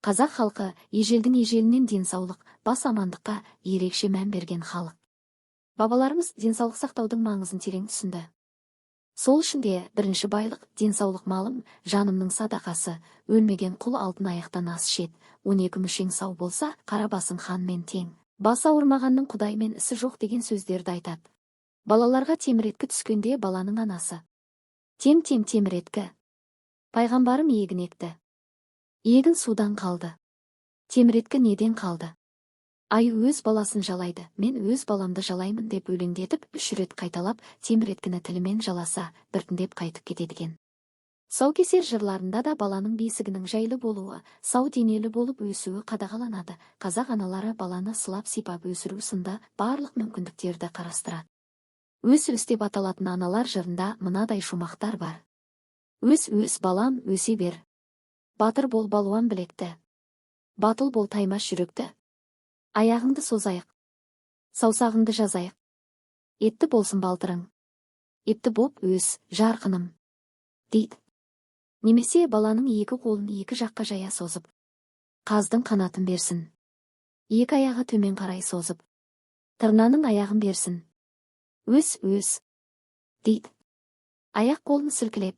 Қазақ халқы ежелдің ежелінен денсаулық, бас амандыққа ерекше мән берген халық. Бабаларымыз денсаулық сақтаудың маңызын терең түсінді. Сол үшін де бірінші байлық денсаулық малым, жанымның садақасы, өлмеген құл алтын аяқтан ас ішет, 12 мүшең сау болса, қара басың ханмен тең. Басы ауырмағанның құдаймен ісі жоқ деген сөздерді айтады. Балаларға теміреткі түскенде баланың анасы. Тем теміреткі. Пайғамбарым егін екті. Егін судан қалды. Теміреткі неден қалды? Ай өз баласын жалайды, мен өз баламды жалаймын деп өлеңдетіп, 3 рет қайталап, теміреткіні тілімен жаласа, біртіндеп қайтып кетедіген. Саукесер жырларында да баланың бесігінің жайлы болуы, сау денелі болып өсуі қадағаланады. Қазақ аналары баланы сылап сипап өсіру сынды барлық мүмкіндіктерді қарастырады. Өс деп аталатын аналар жырында мынадай шумақтар бар. Өс балам, өсе бер. Батыр бол балуан білекті. Батыл бол таймас жүректі. Аяғыңды созайық. Саусағыңды жазайық. Етті болсын балтырың. Епті боп өс, жарқыным. Дейді. Немесе баланың екі қолын екі жаққа жая созып. Қаздың қанатын берсін. Екі аяғы төмен қарай созып. Тырнаның аяғын берсін. Өс. Дейді. Аяқ қолын сілкілеп.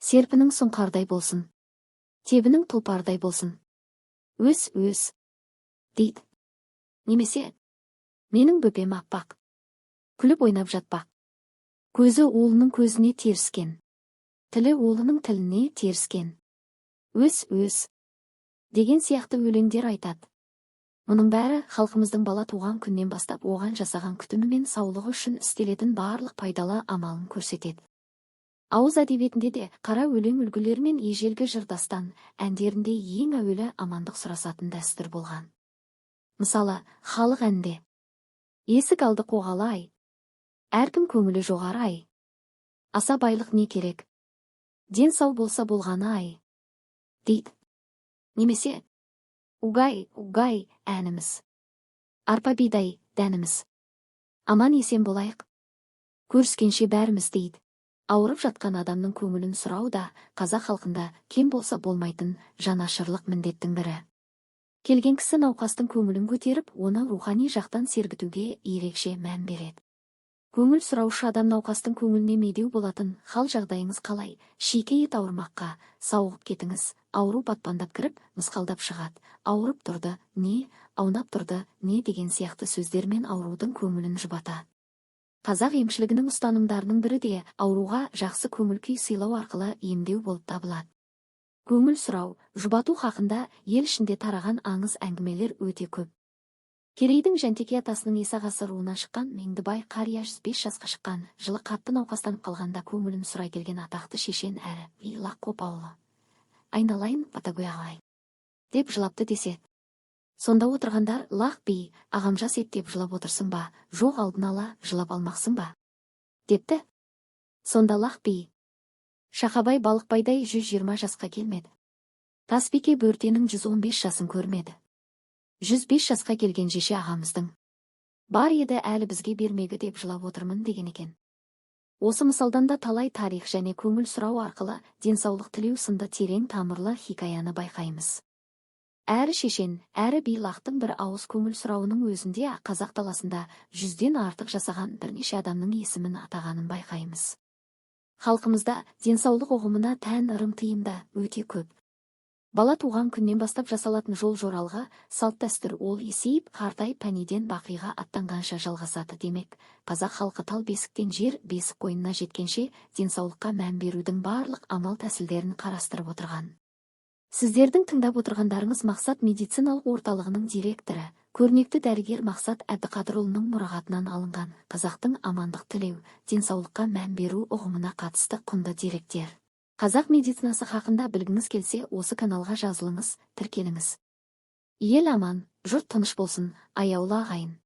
Серпінің сұңқардай болсын. Тебінің тұлпардай болсын. Өс. Дейді. Немесе, менің бөпем аппақ. Күліп ойнап жатпақ. Көзі олының көзіне теріскен. Тілі олының тіліне теріскен. Өс. Деген сияқты өлеңдер айтады. Мұның бәрі халқымыздың бала туған күннен бастап оған жасаған күтімі мен саулығы үшін істелетін барлық пайдалы амалын көрсетеді. Ауыз әдебиетінде де қара өлең үлгілері мен ежелгі жырдастан әндерінде ең әуелі амандық сұрасатын дәстүр болған. Мысалы, халық әнде. Есік алды қоғалы ай. Әркім көңілі жоғары ай. Аса байлық не керек? Ден сау болса болғаны ай. Дейді. Немесе, угай әніміз. Арпа бидай дәніміз. Аман есен болайық. Көріскенше бәріміз дейді. Ауырып жатқан адамның көңілін сұрау да қазақ халқында кем болса болмайтын жанашырлық міндеттің бірі. Келген кісі науқастың көңілін көтеріп, оны рухани жақтан сергітуге ерекше мән береді. Көңіл сұраушы адам науқастың көңіліне медеу болатын, хал жағдайыңыз қалай, шике ет ауырмаққа, сауығып кетіңіз, ауру батпандап кіріп, мысқалдап шығады, ауырып тұрды, не, аунап тұрды, не деген сияқты сөздермен аурудың көңілін жұбатады. Қазақ емшілігінің ұстанымдарының бірі де ауруға жақсы көңіл күй сыйлау арқылы емдеу болып табылады. Көңіл сұрау, жұбату хақында ел ішінде тараған аңыз әңгімелер өте көп. Керейдің Жәнтеке атасының Исағасы руынан шыққан Меңдібай қария 105 жасқа шыққан, жылы қатты науқастанып қалғанда көңілін сұрай келген атақты шешен әрі Лақ Қопаулы. Айналайын Батагөй ағай, деп жылапты деседі. Сонда отырғандар, Лақ би, ағам жас ет деп жылап отырсың ба, жоқ алдын ала жылап алмақсың ба? Депті. Сонда Лақ би, Шақабай Балықбайдай 120 жасқа келмеді. Тасбике Бөртенің 115 жасын көрмеді. 105 жасқа келген жеше ағамыздың бар еді әлі бізге бермегі деп жылап отырмын деген екен. Осы мысалдан да талай тарих және көңіл сұрау арқылы денсаулық тілеу сынды терең тамырлы хикаяны байқаймыз. Әрі шешен, әрі би Лақтың бір ауыз көңіл сұрауының өзінде қазақ даласында 100-ден артық жасаған бірнеше адамның есімін атағанын байқаймыз. Халқымызда денсаулық ұғымына тән ырым-тыйымда өте көп. Бала туған күннен бастап жасалатын жол-жоралға салт дәстүр ол есейіп, қартайып пәниден бақиға аттанғанша жалғасады демек. Қазақ халқы тал бесіктен жер бесік қойнына жеткенше денсаулыққа мән берудің барлық амал тәсілдерін қарастырып отырған. Сіздердің тыңдап отырғандарыңыз Мақсат медициналық орталығының директоры, көрнекті дәрігер Мақсат Әбдіқадырұлының мұрағатынан алынған қазақтың амандық тілеу, денсаулыққа мән беру ұғымына қатысты құнды деректер. Қазақ медицинасы хақында білгіңіз келсе, осы каналға жазылыңыз, тіркеліңіз. Ел аман, жұрт тыныш болсын, аяулы ағайын.